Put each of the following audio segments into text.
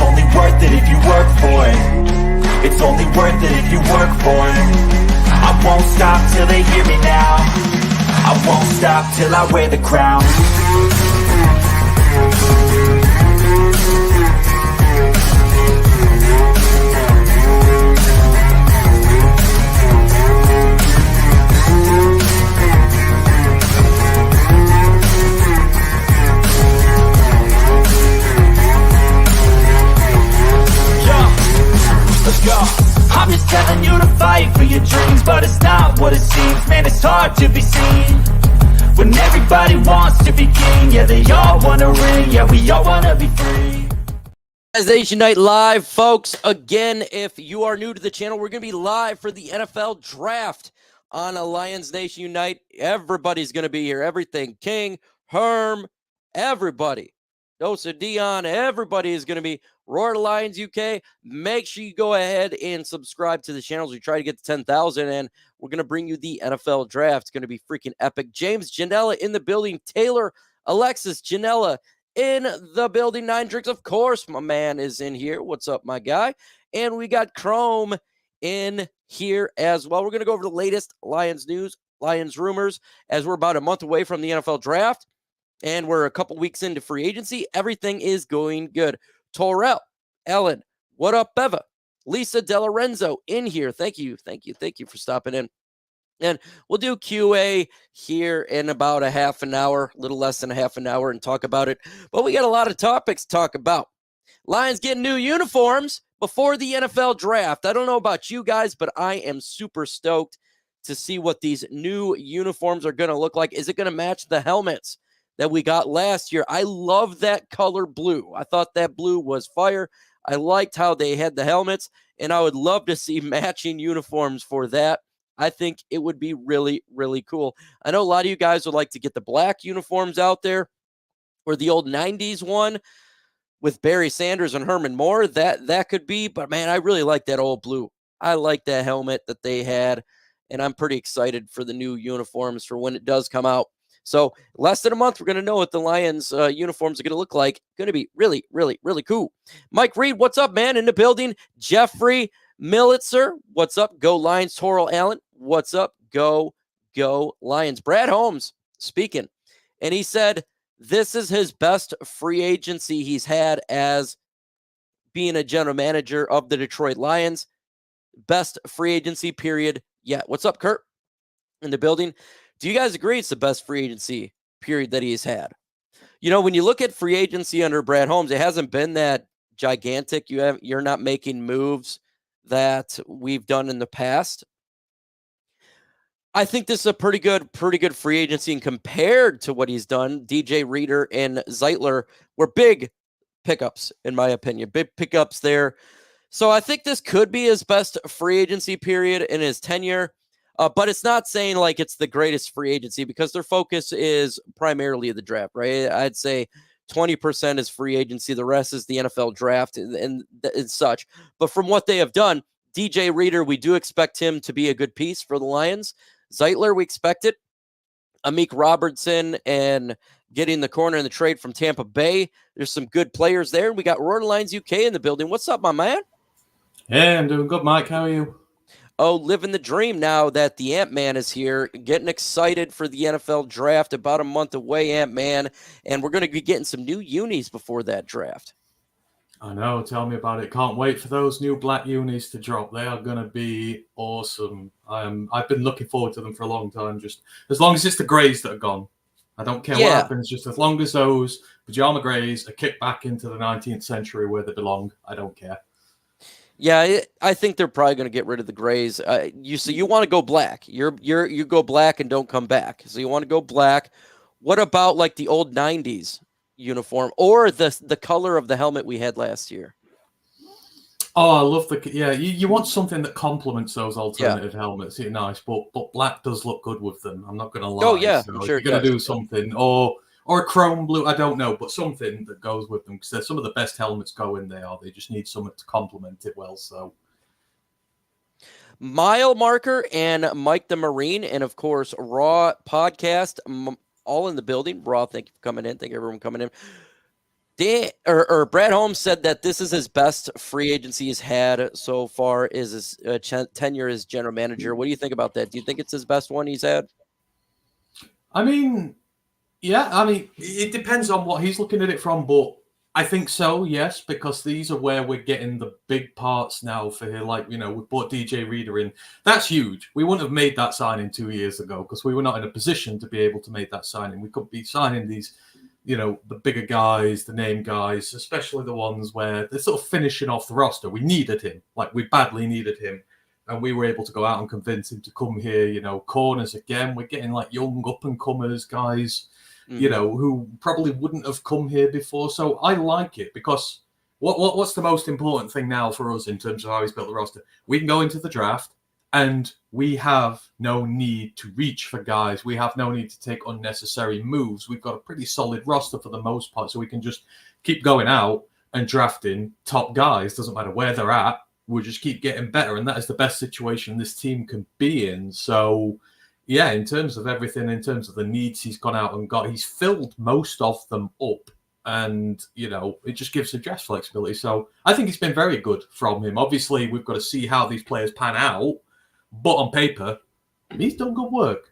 only worth it if you work for it. It's only worth it if you work for it. I won't stop till they hear me now. I won't stop till I wear the crown. Let's go. I'm just telling you to fight for your dreams, but it's not what it seems. Man, it's hard to be seen when everybody wants to be king. Yeah, they all want to ring. Yeah, we all want to be free. As Nation Night Live, folks, again, if you are new to the channel, we're going to be live for the NFL Draft on Lions Nation Unite. Everybody's going to be here. Everything. King, Herm, everybody. Dosa, Dion, everybody is going to be Roar Lions UK. Make sure you go ahead and subscribe to the channels. We try to get to 10,000, and we're going to bring you the NFL Draft. It's going to be freaking epic. James Janella in the building. Taylor, Alexis, Janella in the building. 9 Drinks, of course, my man is in here. What's up, my guy? And we got Chrome in here as well. We're going to go over the latest Lions news, Lions rumors, as we're about a month away from the NFL Draft. And we're a couple weeks into free agency. Everything is going good. Torrell, Ellen, what up, Beva? Lisa DeLorenzo in here. Thank you for stopping in. And we'll do QA here in about a half an hour, a little less than a half an hour, and talk about it. But we got a lot of topics to talk about. Lions getting new uniforms before the NFL Draft. I don't know about you guys, but I am super stoked to see what these new uniforms are going to look like. Is it going to match the helmets that we got last year? I love that color blue. I thought that blue was fire. I liked how they had the helmets, and I would love to see matching uniforms for that. I think it would be really, really cool. I know a lot of you guys would like to get the black uniforms out there, or the old 90s one with Barry Sanders and Herman Moore. That could be, but man, I really like that old blue. I like that helmet that they had, and I'm pretty excited for the new uniforms for when it does come out. So less than a month, we're going to know what the Lions uniforms are going to look like. Going to be really, really, really cool. Mike Reed, what's up, man? In the building. Jeffrey Millitzer, what's up? Go Lions. Torrell Allen, what's up? Go Lions. Brad Holmes speaking, and he said this is his best free agency he's had as being a general manager of the Detroit Lions. Best free agency period yet. What's up, Kurt? In the building. Do you guys agree it's the best free agency period that he's had? You know, when you look at free agency under Brad Holmes, it hasn't been that gigantic. You're not making moves that we've done in the past. I think this is a pretty good free agency, and compared to what he's done, DJ Reader and Zeitler were big pickups, in my opinion. Big pickups there. So I think this could be his best free agency period in his tenure. But it's not saying like it's the greatest free agency, because their focus is primarily the draft, right? I'd say 20% is free agency. The rest is the NFL Draft and such. But from what they have done, DJ Reader, we do expect him to be a good piece for the Lions. Zeitler, we expect it. Amik Robertson and getting the corner in the trade from Tampa Bay. There's some good players there. We got Roar Lions UK in the building. What's up, my man? Hey, I'm doing good, Mike. How are you? Oh, living the dream now that the Ant-Man is here. Getting excited for the NFL Draft. About a month away, Ant-Man. And we're going to be getting some new unis before that draft. I know. Tell me about it. Can't wait for those new black unis to drop. They are going to be awesome. I've been looking forward to them for a long time. Just as long as it's the greys that are gone. I don't care what happens. Just as long as those pajama greys are kicked back into the 19th century where they belong, I don't care. Yeah, I think they're probably going to get rid of the grays. You want to go black. You go black and don't come back. So you want to go black. What about like the old 90s uniform or the color of the helmet we had last year? Oh, I love you want something that complements those alternative helmets. It's nice, but black does look good with them. I'm not going to lie. Oh yeah, so sure. You're going to do something or a chrome blue, I don't know, but something that goes with them, because some of the best helmets go in there. They just need something to complement it well. So, Mile Marker and Mike the Marine, and of course, Raw Podcast, all in the building. Raw, thank you for coming in. Thank you, everyone coming in. Brad Holmes said that this is his best free agency he's had so far, is his tenure as general manager. What do you think about that? Do you think it's his best one he's had? I mean, yeah, I mean, it depends on what he's looking at it from, but I think so, yes, because these are where we're getting the big parts now for here. Like, we brought DJ Reader in. That's huge. We wouldn't have made that signing 2 years ago because we were not in a position to be able to make that signing. We could be signing these, the bigger guys, the name guys, especially the ones where they're sort of finishing off the roster. We needed him. Like, we badly needed him. And we were able to go out and convince him to come here, corners again. We're getting like young up-and-comers, guys, who probably wouldn't have come here before. So I like it because what's the most important thing now for us in terms of how he's built the roster? We can go into the draft and we have no need to reach for guys. We have no need to take unnecessary moves. We've got a pretty solid roster for the most part, so we can just keep going out and drafting top guys. Doesn't matter where they're at. We'll just keep getting better, and that is the best situation this team can be in. So, yeah, in terms of everything, in terms of the needs he's gone out and got, he's filled most of them up, and, it just gives the dress flexibility. So I think it's been very good from him. Obviously, we've got to see how these players pan out, but on paper, he's done good work.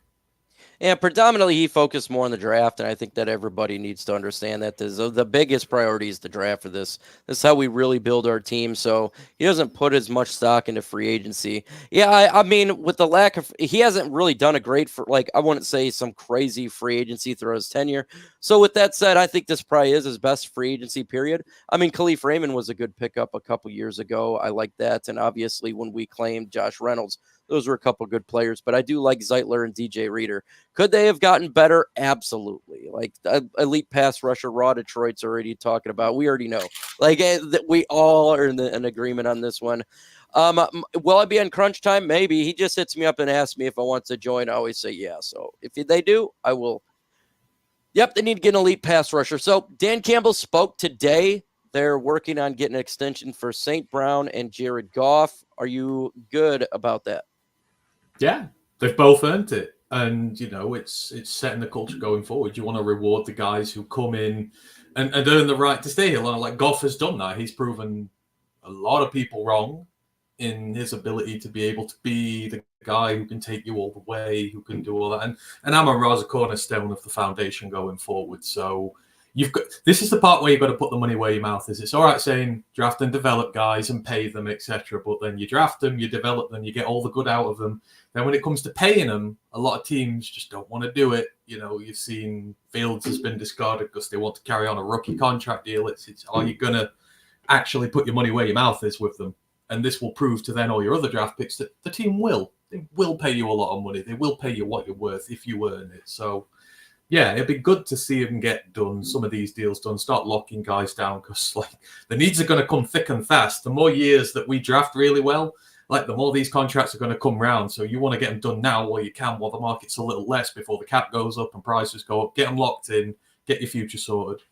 And predominantly, he focused more on the draft, and I think that everybody needs to understand that the biggest priority is the draft for this. This is how we really build our team, so he doesn't put as much stock into free agency. Yeah, I mean, with the lack of... He hasn't really done a great... I wouldn't say some crazy free agency throughout his tenure. So with that said, I think this probably is his best free agency period. I mean, Khalif Raymond was a good pickup a couple years ago. I like that, and obviously when we claimed Josh Reynolds, those were a couple good players, but I do like Zeitler and DJ Reader. Could they have gotten better? Absolutely. Like elite pass rusher, Raw Detroit's already talking about. We already know. Like we all are in an agreement on this one. Will I be on crunch time? Maybe. He just hits me up and asks me if I want to join. I always say yeah. So if they do, I will. Yep, they need to get an elite pass rusher. So Dan Campbell spoke today. They're working on getting an extension for St. Brown and Jared Goff. Are you good about that? Yeah, they've both earned it. And, it's setting the culture going forward. You want to reward the guys who come in and earn the right to stay here. Like Goff has done that. He's proven a lot of people wrong in his ability to be able to be the guy who can take you all the way, who can do all that. And amon-ra is a cornerstone of the foundation going forward. So this is the part where you've got to put the money where your mouth is. It's all right saying draft and develop guys and pay them, etc. But then you draft them, you develop them, you get all the good out of them. Then when it comes to paying them, a lot of teams just don't want to do it. You've seen Fields has been discarded because they want to carry on a rookie contract deal. It's are you going to actually put your money where your mouth is with them? And this will prove to then all your other draft picks that the team will. They will pay you a lot of money. They will pay you what you're worth if you earn it. So, yeah, it'd be good to see them get done, some of these deals done, start locking guys down because the needs are going to come thick and fast. The more years that we draft really well, the more these contracts are going to come round. So you want to get them done now while you can, while the market's a little less before the cap goes up and prices go up. Get them locked in, get your future sorted.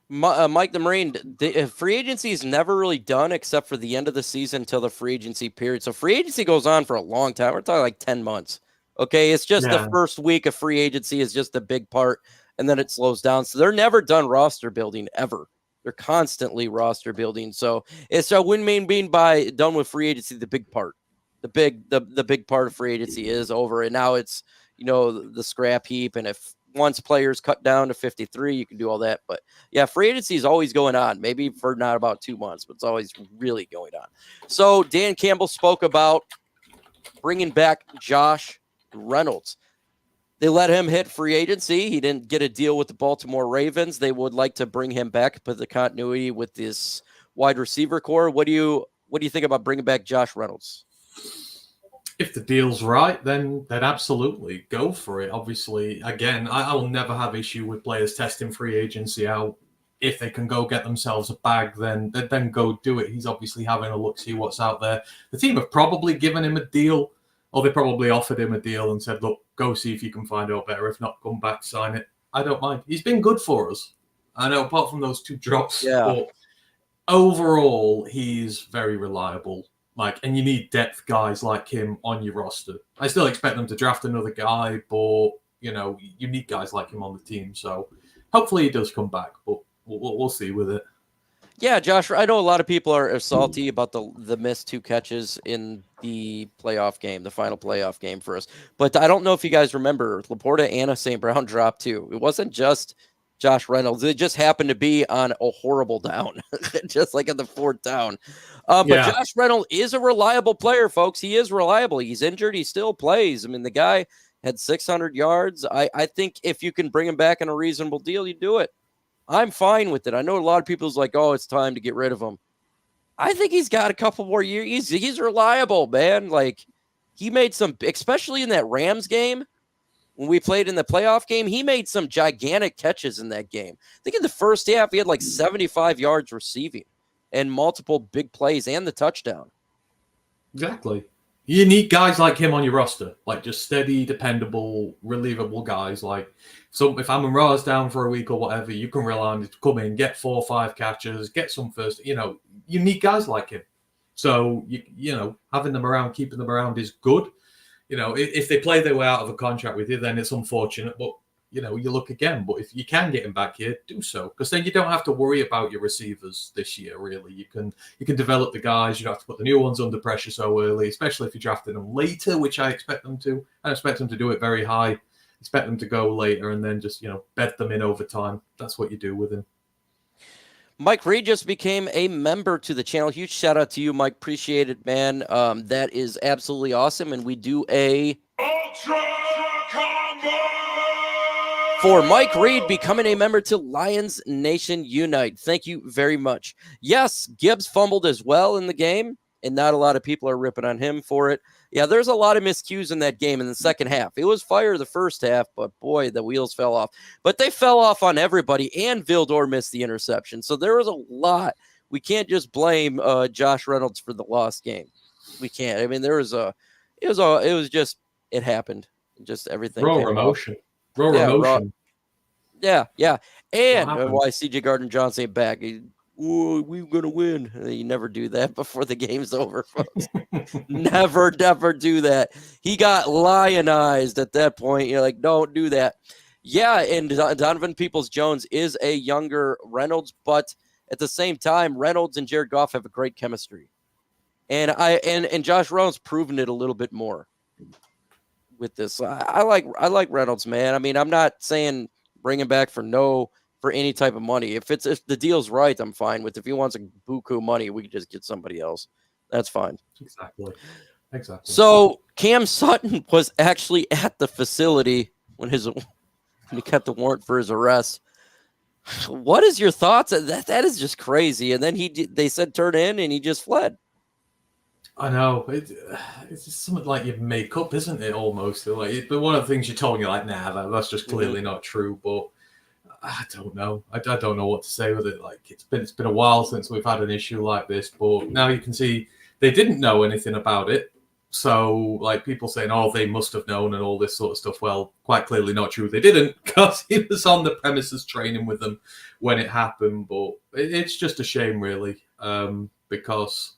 Mike the Marine, the free agency is never really done except for the end of the season until the free agency period. So free agency goes on for a long time. We're talking like 10 months. Okay, it's just the first week of free agency is just the big part, and then it slows down. So they're never done roster building ever. They're constantly roster building. So it's what we mean by done with free agency. The big part, the big part of free agency is over, and now it's the scrap heap. And if once players cut down to 53, you can do all that. But yeah, free agency is always going on. Maybe for not about 2 months, but it's always really going on. So Dan Campbell spoke about bringing back Josh Reynolds. They let him hit free agency. He didn't get a deal with the Baltimore Ravens. They would like to bring him back, put the continuity with this wide receiver core. What do you think about bringing back Josh Reynolds? If the deal's right, then absolutely go for it. Obviously, again, I will never have issue with players testing free agency out. If they can go get themselves a bag, then go do it. He's obviously having a look, see what's out there. The team have probably given him a deal. Or they probably offered him a deal and said, look, go see if you can find out better. If not, come back, sign it. I don't mind. He's been good for us. I know, apart from those 2 drops. Yeah. But overall, he's very reliable. And you need depth guys like him on your roster. I still expect them to draft another guy, but, you need guys like him on the team. So hopefully he does come back. But we'll see with it. Yeah, Josh, I know a lot of people are salty about the missed 2 catches in the playoff game, the final playoff game for us. But I don't know if you guys remember, Laporta and St. Brown dropped too. It wasn't just Josh Reynolds. It just happened to be on a horrible down, just like in the 4th down. But Josh Reynolds is a reliable player, folks. He is reliable. He's injured. He still plays. I mean, the guy had 600 yards. I think if you can bring him back in a reasonable deal, you do it. I'm fine with it. I know a lot of people's like, oh, it's time to get rid of him. I think he's got a couple more years. He's reliable, man. Like, he made some, especially in that Rams game, when we played in the playoff game, he made some gigantic catches in that game. I think in the first half, he had like 75 yards receiving and multiple big plays and the touchdown. Exactly. You need guys like him on your roster, like just steady, dependable, relievable guys. Like, so if amon-ra's down for a week or whatever, you can rely on him to come in, get 4 or 5 catches, get some first. You know, you need guys like him. So you know, having them around, keeping them around is good. You know, if they play their way out of a contract with you, then it's unfortunate. But you know, you look again. But if you can get him back here, do so, because then you don't have to worry about your receivers this year. Really, you can develop the guys. You don't have to put the new ones under pressure so early, especially if you're drafting them later, which I expect them to. I expect them to do it very high. Expect them to go later and then just, you know, bed them in over time. That's what you do with him. Mike Reed just became a member to the channel. Huge shout out to you, Mike. Appreciate it, man. That is absolutely awesome. And we do a Ultra Combo for Mike Reed becoming a member to Lions Nation Unite. Thank you very much. Yes, Gibbs fumbled as well in the game, and not a lot of people are ripping on him for it. Yeah, there's a lot of miscues in that game in the second half. It was fire the first half, but boy, the wheels fell off. But they fell off on everybody, and Vildor missed the interception. So there was a lot. We can't just blame Josh Reynolds for the lost game. We can't. I mean, it happened. Just everything. Raw emotion. Raw emotion. Yeah. And why CJ Gardner-Johnson ain't back. We're going to win. You never do that before the game's over, folks. never do that. He got lionized at that point. You're like, don't do that. Yeah, and Donovan Peoples-Jones is a younger Reynolds, but at the same time, Reynolds and Jared Goff have a great chemistry. And Josh Reynolds proven it a little bit more with this. I like Reynolds, man. I mean, I'm not saying bring him back for any type of money. If the deal's right, I'm fine with. If he wants a buku money, we can just get somebody else. That's fine. Exactly. So Cam Sutton was actually at the facility when he got the warrant for his arrest. What is your thoughts? That is just crazy. And then they said turn in, and he just fled. I know. It's just something like you make up, isn't it? Almost like, but one of the things you told me, like, nah, that's just clearly not true. But I don't know. I don't know what to say with it. Like, it's been a while since we've had an issue like this, but now you can see they didn't know anything about it. So, like, people saying, oh, they must have known and all this sort of stuff. Well, quite clearly not true. They didn't, because he was on the premises training with them when it happened. But it's just a shame, really, because,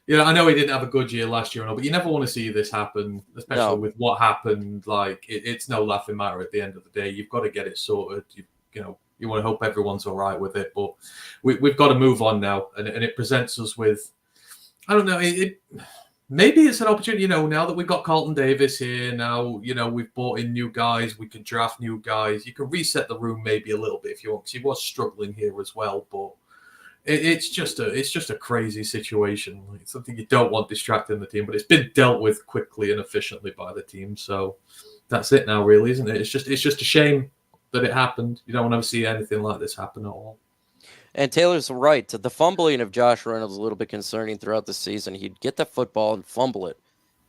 you know, I know he didn't have a good year last year, but you never want to see this happen, especially with what happened. Like, it's no laughing matter at the end of the day. You've got to get it sorted. You know, you want to hope everyone's all right with it, but we've got to move on now. And it presents us with, I don't know, maybe it's an opportunity, you know, now that we've got Carlton Davis here, now, you know, we've brought in new guys, we can draft new guys. You can reset the room maybe a little bit if you want, because he was struggling here as well. But it's just a crazy situation. Like, it's something you don't want distracting the team, but it's been dealt with quickly and efficiently by the team. So that's it now, really, isn't it? It's just a shame that it happened. You don't want to see anything like this happen at all. And Taylor's right. The fumbling of Josh Reynolds is a little bit concerning throughout the season. He'd get the football and fumble it.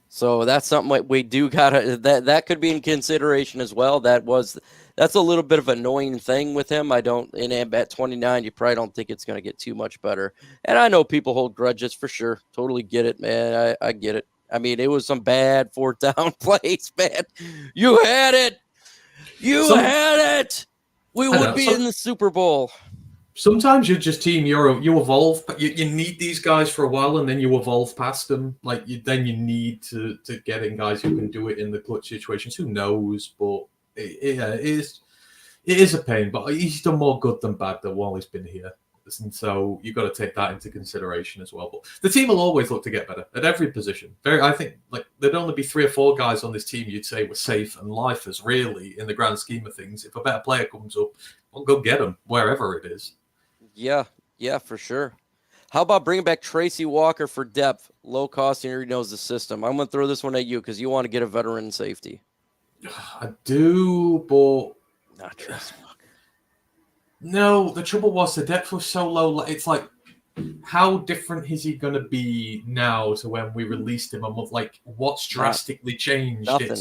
So that's something we do gotta that could be in consideration as well. That's a little bit of an annoying thing with him. At 29, you probably don't think it's gonna get too much better. And I know people hold grudges for sure. Totally get it, man. I get it. I mean, it was some bad 4th down plays, man. You had it. You had it. We would be in the Super Bowl. Sometimes you're just team. You evolve, but you need these guys for a while, and then you evolve past them. Like then you need to get in guys who can do it in the clutch situations. Who knows? But it is, It is a pain, but he's done more good than bad while he's been here. And so you've got to take that into consideration as well. But the team will always look to get better at every position. I think like there'd only be 3 or 4 guys on this team you'd say were safe and lifers, really, in the grand scheme of things. If a better player comes up, we'll go get him wherever it is. Yeah, for sure. How about bringing back Tracy Walker for depth, low cost, and he knows the system? I'm going to throw this one at you because you want to get a veteran safety. I do, but not Tracy Walker. No, the trouble was the depth was so low. It's like, how different is he going to be now to when we released him? And like, what's drastically changed? Nothing.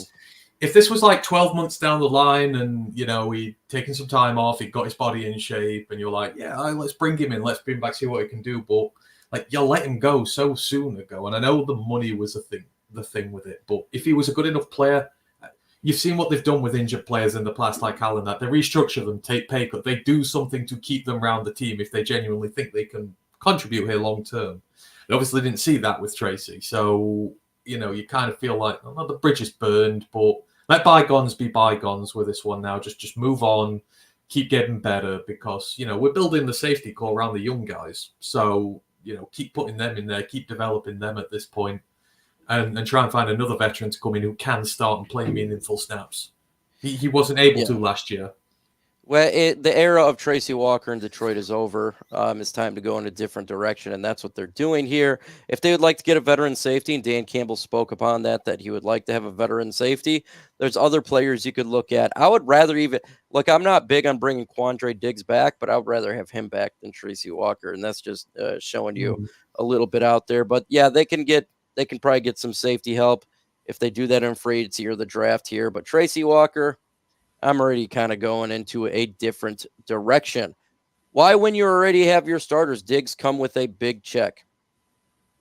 If this was like 12 months down the line and, he'd taken some time off, he'd got his body in shape, and you're like, yeah, let's bring him in. Let's bring him back, see what he can do. But like, you let him go so soon ago. And I know the money was the thing with it. But if he was a good enough player, you've seen what they've done with injured players in the past, like Alan, that they restructure them, take pay cut. They do something to keep them around the team if they genuinely think they can contribute here long term. They obviously didn't see that with Tracy. So, you kind of feel like, the bridge is burned, but let bygones be bygones with this one now. Just move on, keep getting better because, we're building the safety core around the young guys. So, keep putting them in there, keep developing them at this point. And try and find another veteran to come in who can start and play meaningful snaps. He wasn't able to last year. Well, the era of Tracy Walker in Detroit is over. It's time to go in a different direction, and that's what they're doing here. If they would like to get a veteran safety, and Dan Campbell spoke upon that he would like to have a veteran safety, there's other players you could look at. I would rather look, I'm not big on bringing Quandre Diggs back, but I would rather have him back than Tracy Walker, and that's just showing you a little bit out there. But, yeah, they can probably get some safety help if they do that in free agency or the draft here. But Tracy Walker, I'm already kind of going into a different direction. Why, when you already have your starters, Diggs come with a big check?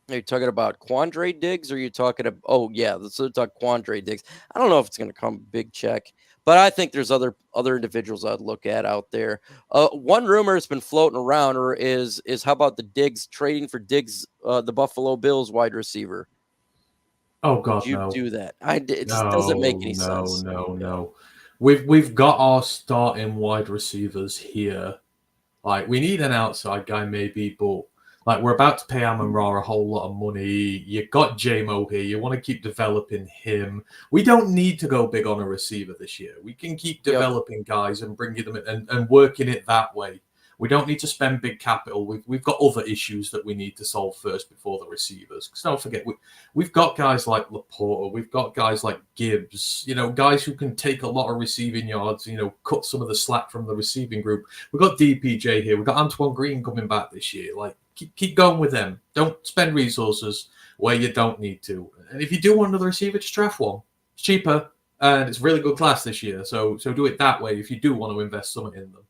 Are you talking about Quandre Diggs, or are you talking about, let's talk Quandre Diggs. I don't know if it's going to come big check, but I think there's other individuals I'd look at out there. One rumor that's been floating around is how about the Diggs trading for Diggs, the Buffalo Bills wide receiver? Oh God, no! Do that? It just doesn't make any sense. No. We've got our starting wide receivers here. Like, we need an outside guy maybe, but like, we're about to pay Amon-Ra a whole lot of money. You got J-Mo here. You want to keep developing him. We don't need to go big on a receiver this year. We can keep developing guys and bringing them in and working it that way. We don't need to spend big capital. We've got other issues that we need to solve first before the receivers. Because don't forget, we've got guys like Laporta. We've got guys like Gibbs. Guys who can take a lot of receiving yards. Cut some of the slack from the receiving group. We've got DPJ here. We've got Antoine Green coming back this year. Like, keep going with them. Don't spend resources where you don't need to. And if you do want another receiver, just draft one. It's cheaper and it's really good class this year. So do it that way if you do want to invest something in them.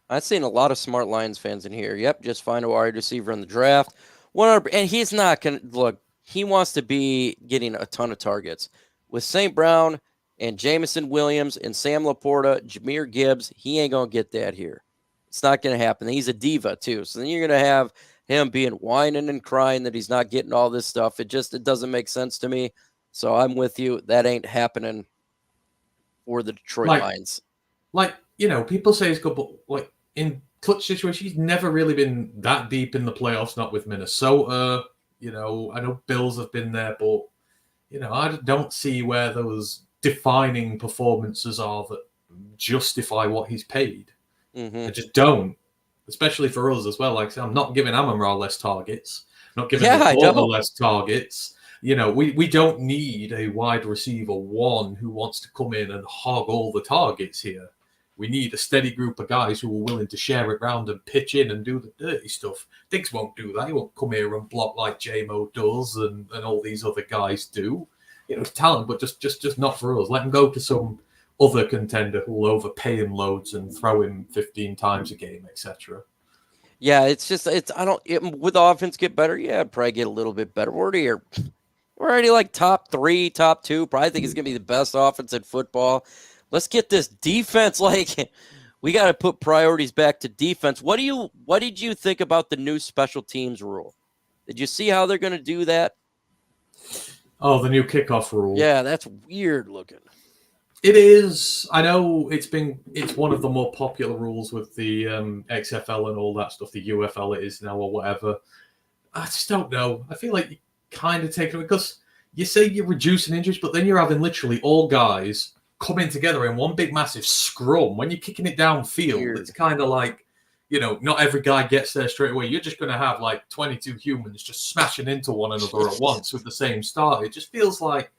I've seen a lot of smart Lions fans in here. Yep, just find a wide receiver in the draft. And he's not going to look. He wants to be getting a ton of targets with St. Brown and Jamison Williams and Sam Laporta, Jahmyr Gibbs. He ain't going to get that here. It's not going to happen. He's a diva too. So then you're going to have him being whining and crying that he's not getting all this stuff. It doesn't make sense to me. So I'm with you. That ain't happening for the Detroit Lions. People say he's good, but like, in clutch situations, he's never really been that deep in the playoffs, not with Minnesota. I know Bills have been there, but, I don't see where those defining performances are that justify what he's paid. I just don't, especially for us as well. Like I said, I'm not giving Amon-Ra less targets, not giving Laporta less targets. We don't need a wide receiver one who wants to come in and hog all the targets here. We need a steady group of guys who are willing to share it around and pitch in and do the dirty stuff. Diggs won't do that. He won't come here and block like J-Mo does and all these other guys do. Talent, but just not for us. Let him go to some other contender who will overpay him loads and throw him 15 times a game, etc. Yeah, would the offense get better? Yeah, it'd probably get a little bit better. We're already like top 3, top 2. Probably think it's going to be the best offense in football. Let's get this defense. We got to put priorities back to defense. What did you think about the new special teams rule? Did you see how they're going to do that? Oh, the new kickoff rule. Yeah, that's weird looking. It is. I know it's one of the more popular rules with the XFL and all that stuff. The UFL it is now or whatever. I just don't know. I feel like you kind of take it because you say you're reducing injuries, but then you're having literally all guys coming together in one big massive scrum. When you're kicking it downfield, Weird. it's kind of like, not every guy gets there straight away. You're just going to have like 22 humans just smashing into one another at once with the same start. It just feels like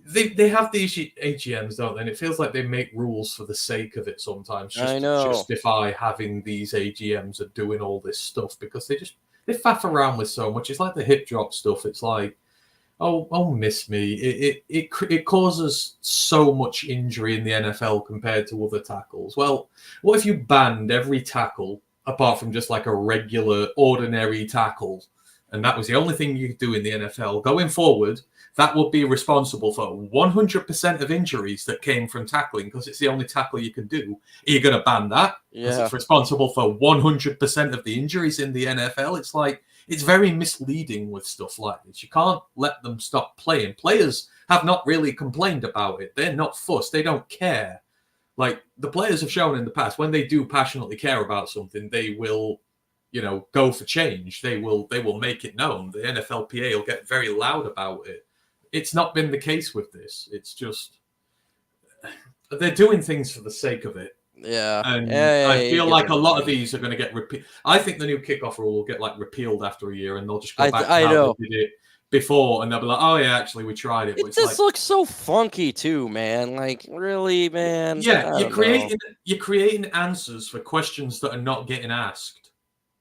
they have these AGMs, don't they? And it feels like they make rules for the sake of it sometimes, just to justify having these AGMs and doing all this stuff because they faff around with so much. It's like the hip drop stuff. It's like, oh, miss me. It causes so much injury in the NFL compared to other tackles. Well, what if you banned every tackle apart from just like a regular, ordinary tackle, and that was the only thing you could do in the NFL going forward? That would be responsible for 100% of injuries that came from tackling because it's the only tackle you can do. Are you going to ban that? Because it's responsible for 100% of the injuries in the NFL. It's like, it's very misleading with stuff like this. You can't let them stop playing. Players have not really complained about it. They're not fussed. They don't care. Like the players have shown in the past, when they do passionately care about something, they will, go for change. They will make it known. The NFLPA will get very loud about it. It's not been the case with this. It's just they're doing things for the sake of it. Yeah. And I feel like a lot of these are going to get repealed. I think the new kickoff rule will get like repealed after a year and they'll just go back to how they did it before and they'll be like, oh yeah, actually we tried it. It just looks so funky too, man. Like really, man. Yeah, you're creating answers for questions that are not getting asked.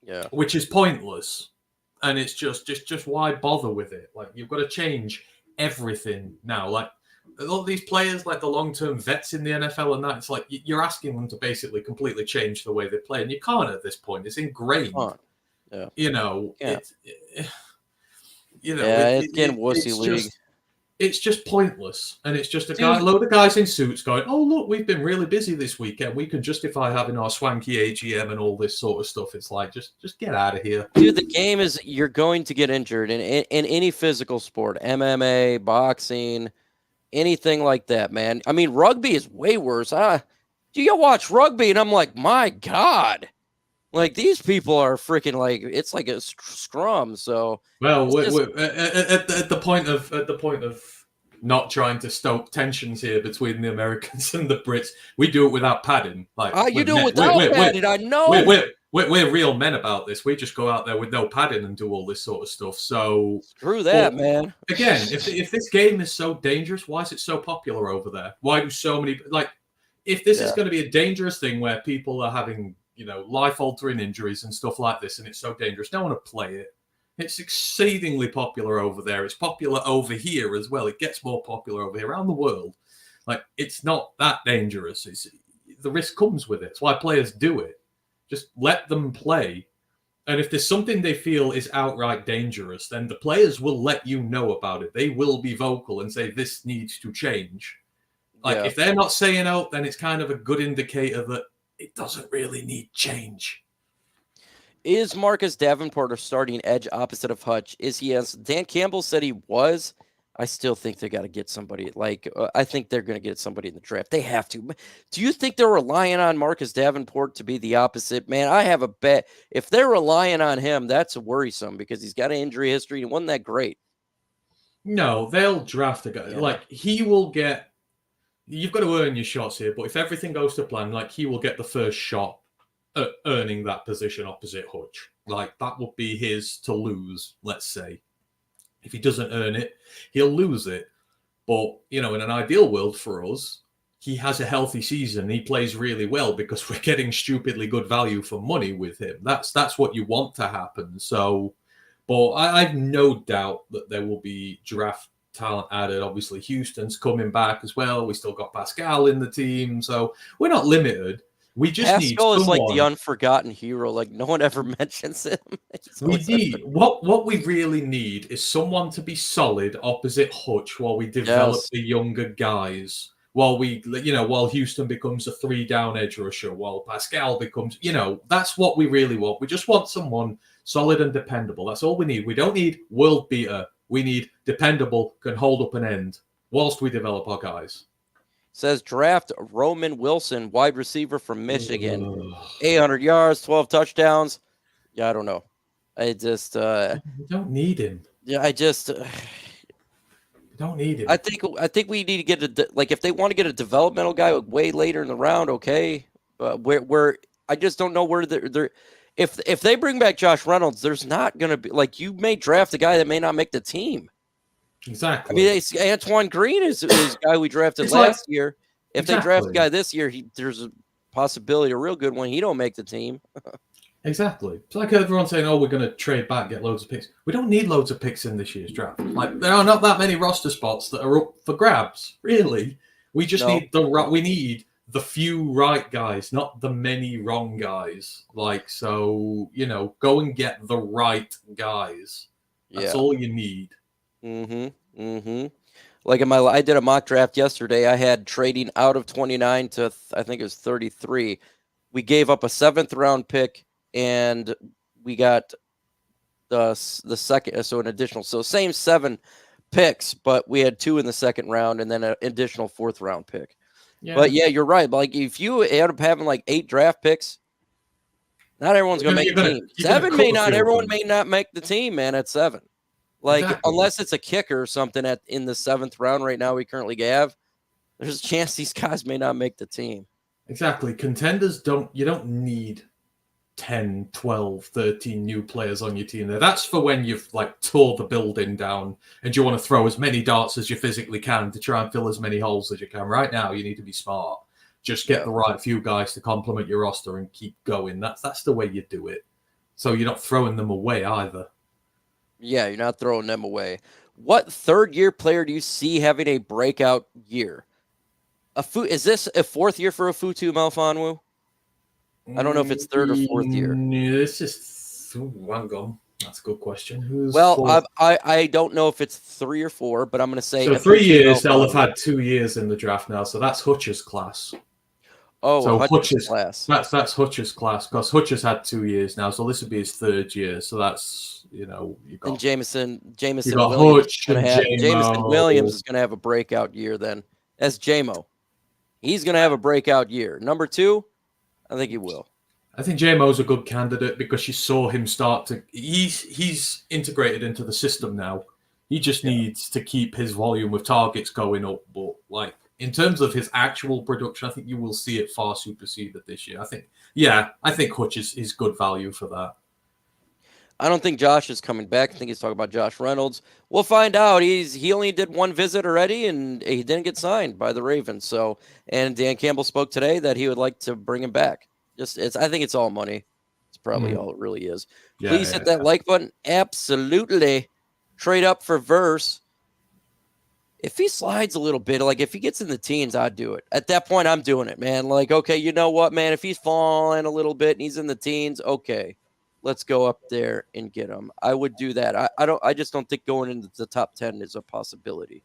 Yeah. Which is pointless. And it's just why bother with it? Like you've got to change everything now. Like a lot of these players, like the long-term vets in the NFL and that, it's like you're asking them to basically completely change the way they play, and you can't at this point. It's ingrained. Yeah. It's getting wussy league. It's just pointless, and it's just a load of guys in suits going, "Oh look, we've been really busy this weekend. We can justify having our swanky AGM and all this sort of stuff." It's like just get out of here, dude. The game is you're going to get injured in any physical sport, MMA, boxing, anything like that, man. I mean, rugby is way worse. You watch rugby, and I'm like, my God. Like these people are freaking like it's like a scrum. So at the point of not trying to stoke tensions here between the Americans and the Brits, we do it without padding. Like you do it without padding. I know. We're real men about this. We just go out there with no padding and do all this sort of stuff. So screw that, man. Again, if this game is so dangerous, why is it so popular over there? Why do so many if this is going to be a dangerous thing where people are having life-altering injuries and stuff like this, and it's so dangerous, no one would play it. It's exceedingly popular over there. It's popular over here as well. It gets more popular over here around the world. Like, it's not that dangerous. The risk comes with it. It's why players do it. Just let them play. And if there's something they feel is outright dangerous, then the players will let you know about it. They will be vocal and say, this needs to change. If they're not saying out, then it's kind of a good indicator that it doesn't really need change. Is Marcus Davenport a starting edge opposite of Hutch? Is he, as Dan Campbell said he was? I still think they got to get somebody. I think they're going to get somebody in the draft. They have to. Do you think they're relying on Marcus Davenport to be the opposite? Man, I have a bet. If they're relying on him, that's worrisome because he's got an injury history and wasn't that great. No, they'll draft a guy. Yeah. He will get. You've got to earn your shots here, but if everything goes to plan, he will get the first shot at earning that position opposite Hutch. That would be his to lose, let's say. If he doesn't earn it, he'll lose it. But, in an ideal world for us, he has a healthy season. He plays really well because we're getting stupidly good value for money with him. That's what you want to happen. So, but I've no doubt that there will be draft talent added. Obviously, Houston's coming back as well. We still got Pascal in the team, so we're not limited. We just need someone. Is like the unforgotten hero. Like no one ever mentions him. What we really need is someone to be solid opposite Hutch while we develop the younger guys. While while Houston becomes a 3-down edge rusher, while Pascal becomes, that's what we really want. We just want someone solid and dependable. That's all we need. We don't need world beater. We need dependable, can hold up an end. whilst we develop our guys. Says draft Roman Wilson, wide receiver from Michigan. Ugh. 800 yards, 12 touchdowns. Yeah, I don't know. I just We don't need him. yeah, I just We don't need him. I think we need to get if they want to get a developmental guy way later in the round, okay. But where I just don't know where they're if they bring back Josh Reynolds, there's not going to be you may draft a guy that may not make the team. Exactly. I mean, Antoine Green is a guy we drafted It's last year. If exactly. they draft a guy this year, there's a possibility, a real good one, he don't make the team. Exactly. It's like everyone saying, "Oh, we're going to trade back, get loads of picks." We don't need loads of picks in this year's draft. Like there are not that many roster spots that are up for grabs. Really, we just need the few right guys, not the many wrong guys. So go and get the right guys. That's all you need. Like I did a mock draft yesterday. I had trading out of 29 to I think it was 33. We gave up a 7th round pick, and we got the second, so an additional, so same 7 picks, but we had 2 in the second round, and then an additional 4th round pick. Yeah. But yeah, you're right. Like if you end up having 8 draft picks, not everyone's going to make the team. 7 may not. Everyone may not make the team, man. At 7. Exactly. Unless it's a kicker or something in the 7th round right now we currently have, there's a chance these guys may not make the team. Exactly. Contenders you don't need 10, 12, 13 new players on your team there. That's for when you've tore the building down and you want to throw as many darts as you physically can to try and fill as many holes as you can. Right now, you need to be smart. Just get the right few guys to complement your roster and keep going. That's the way you do it. So you're not throwing them away either. Yeah, you're not throwing them away. What 3rd-year player do you see having a breakout year? Is this a 4th year for Afutu Melifonwu? I don't know if it's 3rd or 4th year. It's just hang on. That's a good question. I don't know if it's 3 or 4, but I'm going to say so. 3 years. They'll have had 2 years in the draft now, so that's Hutch's class. Oh, so Hutch's class. That's Hutch's class because Hutch has had 2 years now, so this would be his 3rd year. So that's you got. And Jameson Williams is going to have a breakout year. Then that's JMO. He's going to have a breakout year. Number 2, I think he will. I think JMO's a good candidate because you saw him start to. He's integrated into the system now. He just needs to keep his volume of targets going up, but in terms of his actual production, I think you will see it far superseded this year. I think Hutch is good value for that. I don't think Josh is coming back. I think he's talking about Josh Reynolds. We'll find out. He only did 1 visit already, and he didn't get signed by the Ravens. So, and Dan Campbell spoke today that he would like to bring him back. I think it's all money. It's probably all it really is. Please hit that like button. Absolutely. Trade up for Verse. If he slides a little bit, if he gets in the teens, I'd do it. At that point, I'm doing it, man. Okay, you know what, man? If he's falling a little bit and he's in the teens, okay, let's go up there and get him. I would do that. I just don't think going into the top 10 is a possibility.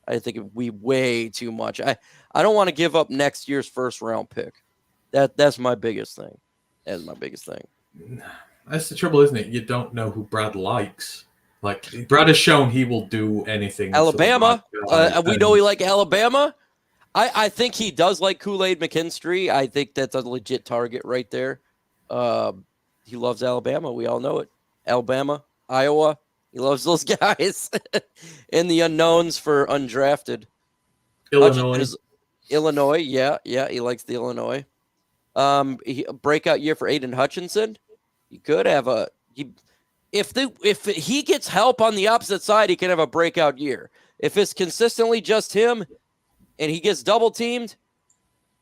I think it would be way too much. I don't want to give up next year's 1st round pick. That's my biggest thing. That's my biggest thing. That's the trouble, isn't it? You don't know who Brad likes. Brad has shown he will do anything. Alabama. We know he like Alabama. I think he does like Kool-Aid McKinstry. I think that's a legit target right there. He loves Alabama. We all know it. Alabama, Iowa. He loves those guys. And the unknowns for undrafted. Illinois. Yeah. He likes the Illinois. A breakout year for Aiden Hutchinson. He could have if he gets help on the opposite side, he can have a breakout year. If it's consistently just him and he gets double teamed,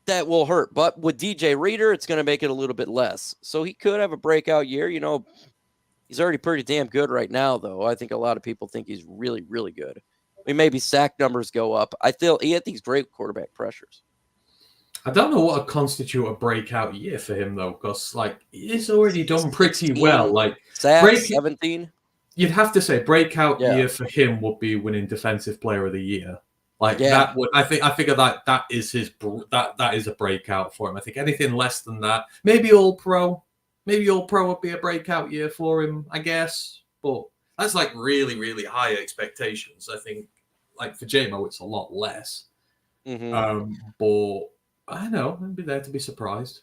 that will hurt. But with DJ Reader, it's going to make it a little bit less. So he could have a breakout year. He's already pretty damn good right now, though. I think a lot of people think he's really, really good. Maybe sack numbers go up. I feel he had these great quarterback pressures. I don't know what would constitute a breakout year for him, though, because he's already done pretty 16, well. Sack 17. You'd have to say breakout year for him would be winning Defensive Player of the Year. That would I figure that is that is a breakout for him. I think anything less than that, maybe All Pro would be a breakout year for him, I guess. But that's really, really high expectations. I think like for JMO, it's a lot less. Mm-hmm. But I don't know. I'd be there to be surprised.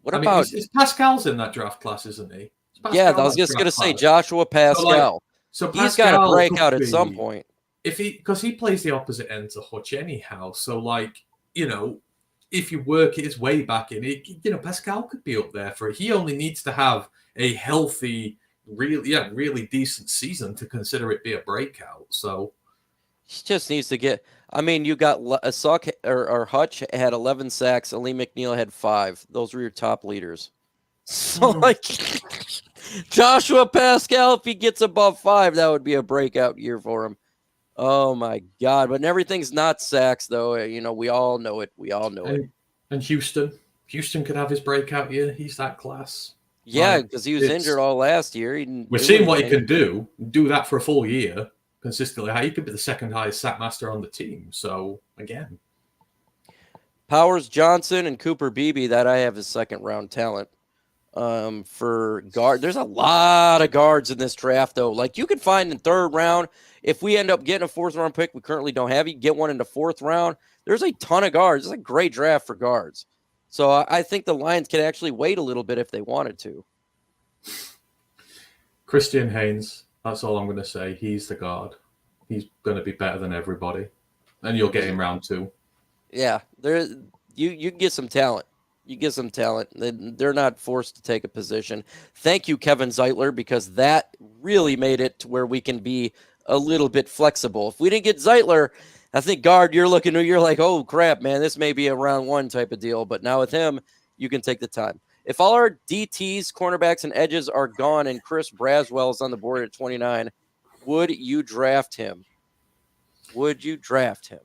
What I mean, about? it's Pascal's in that draft class, isn't he? It's Yeah, I Pascal was that just gonna draft say class. Joshua Pascal. So He's got to Pascal break could out at some be, point. if he, because he plays the opposite end to Hutch anyhow. So like, you know, if you work his way back in, you know, Pascal could be up there for it. He only needs to have a healthy, really decent season to consider it be a breakout. So He just needs to get. I mean, you got a Suck or Hutch had 11 sacks. Ali McNeil had 5. Those were your top leaders. So like Joshua Pascal, if he gets above 5, that would be a breakout year for him. Oh my God! But everything's not sacks, though. You know, we all know it. We all know it. And Houston could have his breakout year. He's that class. Yeah, Like, because he was injured all last year. We're seeing what he can do. Do that for a full year consistently. He could be the second highest sack master on the team. So again, Powers Johnson and Cooper Beebe, that I have as second round talent. For guard, there's a lot of guards in this draft, though. Like you could find in third round. If we end up getting a fourth round pick, we currently don't have. You get one in the fourth round. There's a ton of guards. It's a great draft for guards. So I think the Lions could actually wait a little bit if they wanted to. Christian Haynes, that's all I'm going to say. He's the guard. He's going to be better than everybody, and you'll get him round 2. Yeah, you can get some talent. You get some talent. They're not forced to take a position. Thank you, Kevin Zeitler, because that really made it to where we can be a little bit flexible. If we didn't get Zeitler, I think guard, you're like, oh crap, man, this may be a round 1 type of deal. But now with him, you can take the time. If all our DTs, cornerbacks, and edges are gone and Chris Braswell is on the board at 29, would you draft him? Would you draft him?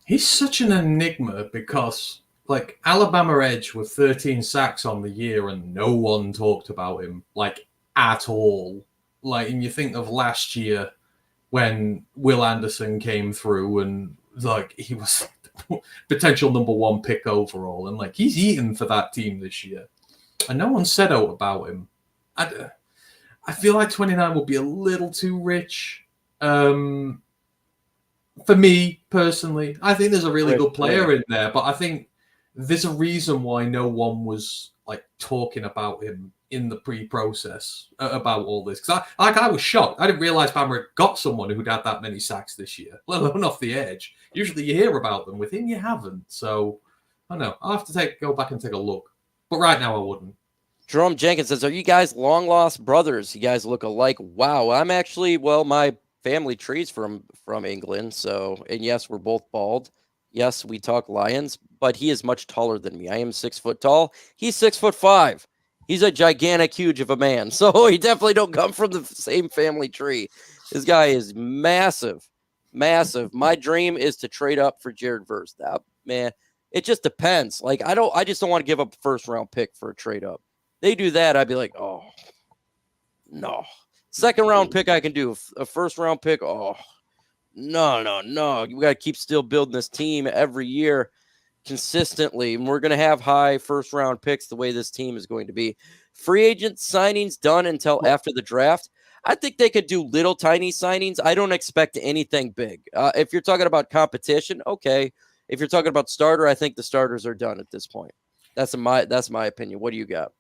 He's such an enigma because, like, Alabama edge with 13 sacks on the year and no one talked about him, like, at all. Like, and you think of last year when Will Anderson came through and, like, he was potential number 1 pick overall. And, like, he's eaten for that team this year. And no one said out about him. I feel like 29 will be a little too rich. For me, personally, I think there's a really good player in there, but I think there's a reason why no one was like talking about him in the pre-process about all this. Because I was shocked. I didn't realize Bama got someone who'd had that many sacks this year, let alone off the edge. Usually you hear about them. With him, you haven't. So I don't know. I'll have to go back and take a look. But right now, I wouldn't. Jerome Jenkins says, "Are you guys long lost brothers? You guys look alike." Wow, I'm actually my family tree's from England. So, and yes, we're both bald. Yes, we talk Lions, but he is much taller than me. I am 6 foot tall. He's 6'5". He's a gigantic, huge of a man. So he definitely don't come from the same family tree. This guy is massive, massive. My dream is to trade up for Jared Verse. That man, it just depends. Like I just don't want to give up a first round pick for a trade up. They do that, I'd be like, oh no. Second round pick, I can do. A first round pick, oh, no. We got to keep still building this team every year consistently. And we're going to have high first round picks the way this team is going to be. Free agent signings done until after the draft. I think they could do little tiny signings. I don't expect anything big. If you're talking about competition, okay. If you're talking about starter, I think the starters are done at this point. That's my opinion. What do you got?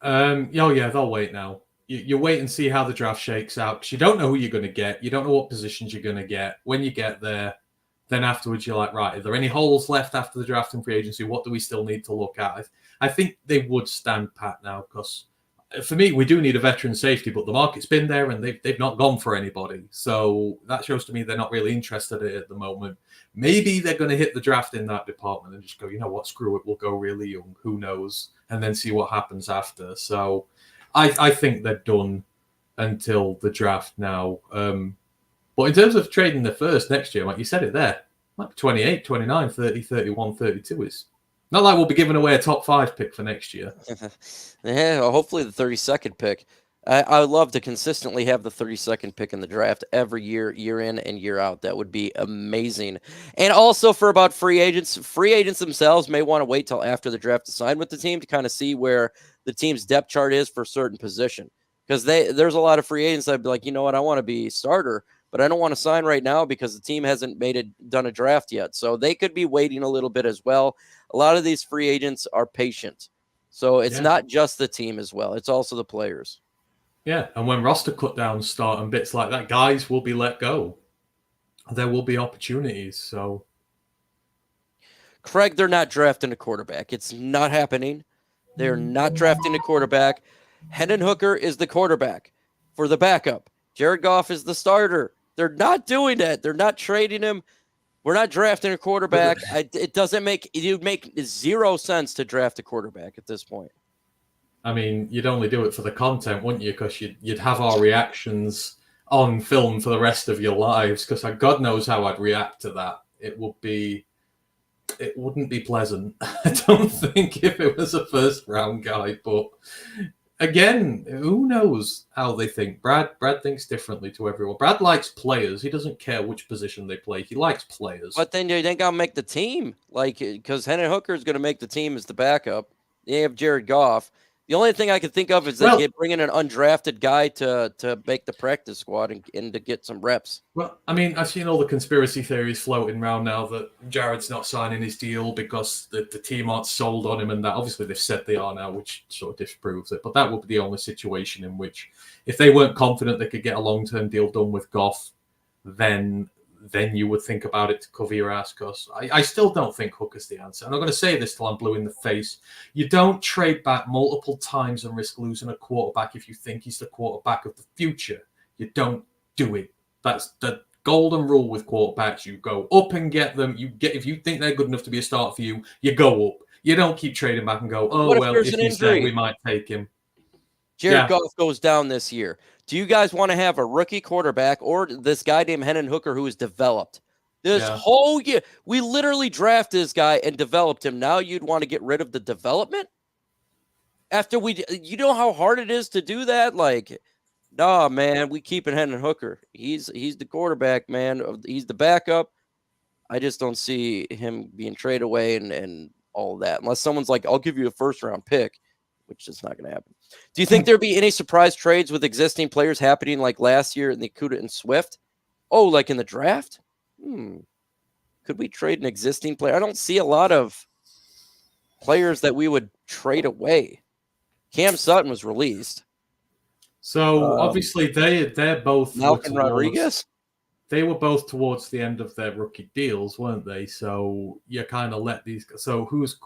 Yeah, they'll wait now. You wait and see how the draft shakes out because you don't know who you're going to get. You don't know what positions you're going to get. When you get there, then afterwards you're like, right, are there any holes left after the draft and free agency? What do we still need to look at? I think they would stand pat now because for me, we do need a veteran safety, but the market's been there and they've not gone for anybody. So that shows to me they're not really interested in it at the moment. Maybe they're going to hit the draft in that department and just go, you know what, screw it, we'll go really young. Who knows? And then see what happens after. So I think they're done until the draft now. But in terms of trading the first next year, like you said it there, like 28, 29, 30, 31, 32 is not like we'll be giving away a top 5 pick for next year. Yeah, hopefully the 32nd pick. I would love to consistently have the 32nd pick in the draft every year, year in and year out. That would be amazing. And also for about free agents themselves may want to wait till after the draft to sign with the team to kind of see where the team's depth chart is for a certain position. Because there's a lot of free agents that'd be like, you know what, I want to be starter, but I don't want to sign right now because the team hasn't done a draft yet. So they could be waiting a little bit as well. A lot of these free agents are patient. So it's not just the team as well. It's also the players. Yeah, and when roster cut downs start and bits like that, guys will be let go. There will be opportunities. So, Craig, they're not drafting a quarterback. It's not happening. They're not drafting a quarterback. Hendon Hooker is the quarterback for the backup. Jared Goff is the starter. They're not doing that. They're not trading him. We're not drafting a quarterback. It would make zero sense to draft a quarterback at this point. I mean, you'd only do it for the content, wouldn't you? Because you'd have our reactions on film for the rest of your lives. Because God knows how I'd react to that. It wouldn't be pleasant. I don't think if it was a first round guy. But again, who knows how they think? Brad thinks differently to everyone. Brad likes players. He doesn't care which position they play. He likes players. But then you think I'll make the team, because Hendon Hooker is going to make the team as the backup. You have Jared Goff. The only thing I can think of is that you bring in an undrafted guy to make the practice squad and to get some reps. Well, I mean, I've seen all the conspiracy theories floating around now that Jared's not signing his deal because the team aren't sold on him, and that obviously they've said they are now, which sort of disproves it. But that would be the only situation in which, if they weren't confident they could get a long-term deal done with Goff, then you would think about it to cover your ass. Because I still don't think Hooker's the answer. I'm not going to say this till I'm blue in the face. You don't trade back multiple times and risk losing a quarterback if you think he's the quarterback of the future. You don't do it. That's the golden rule with quarterbacks. You go up and get them. If you think they're good enough to be a start for you, you go up. You don't keep trading back and go, if he's there, we might take him. Jared Goff goes down this year. Do you guys want to have a rookie quarterback or this guy named Hendon Hooker who is developed? This whole year, we literally drafted this guy and developed him. Now you'd want to get rid of the development? After you know how hard it is to do that? Nah, man, we keeping Hendon Hooker. He's the quarterback, man. He's the backup. I just don't see him being traded away and all of that. Unless someone's like, I'll give you a first-round pick, which is not going to happen. Do you think there'd be any surprise trades with existing players happening like last year in the Kuda and Swift? Oh, like in the draft? Could we trade an existing player? I don't see a lot of players that we would trade away. Cam Sutton was released. So obviously they're both Malcolm Rodriguez. They were both towards the end of their rookie deals, weren't they? So you kind of let these. So who's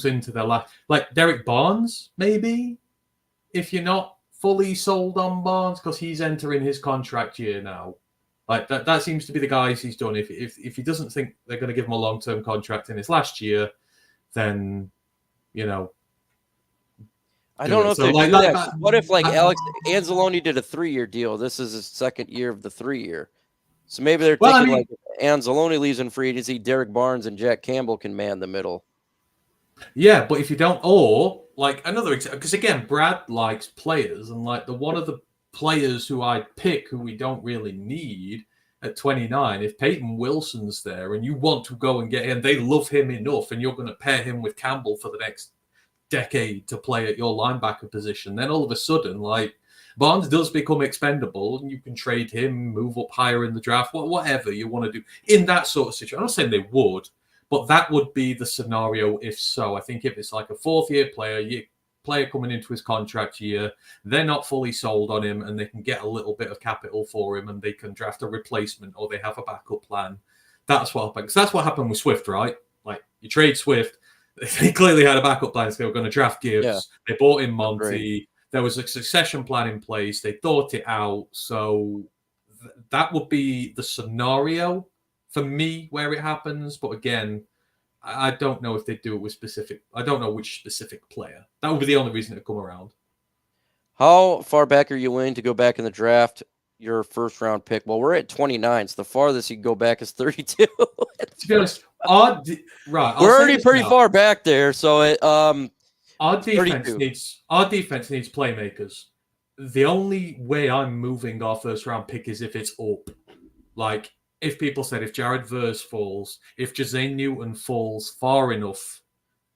into their life? Like Derek Barnes, maybe, if you're not fully sold on Barnes, because he's entering his contract year now. Like that seems to be the guys he's done. If he doesn't think they're going to give him a long-term contract in his last year, then I don't know if they do that. What if Alex Anzalone did a 3-year deal? This is his second year of the 3-year. So maybe they're thinking Anzalone leaves in free agency, Derek Barnes and Jack Campbell can man the middle. Yeah, but if you don't, or another example, because again, Brad likes players, and the one of the players who I'd pick who we don't really need at 29, if Peyton Wilson's there and you want to go and get him, they love him enough, and you're going to pair him with Campbell for the next decade to play at your linebacker position, then all of a sudden, Barnes does become expendable, and you can trade him, move up higher in the draft, whatever you want to do in that sort of situation. I'm not saying they would, but that would be the scenario if so. I think if it's like a fourth-year player coming into his contract year, they're not fully sold on him, and they can get a little bit of capital for him, and they can draft a replacement, or they have a backup plan. That's what happened. Because that's what happened with Swift, right? You trade Swift, they clearly had a backup plan, so they were going to draft Gibbs. Yeah. They bought in Monty. Great. There was a succession plan in place. They thought it out. So that would be the scenario for me where it happens. But again, I don't know if they do it with specific. I don't know which specific player. That would be the only reason to come around. How far back are you willing to go back in the draft? Your first round pick. Well, we're at 29, so the farthest you can go back is 32. To be honest, right? We're already pretty far back there. So our defense needs playmakers. The only way I'm moving our first round pick is if it's up. If people said if Jared Verse falls, if Jazane Newton falls far enough,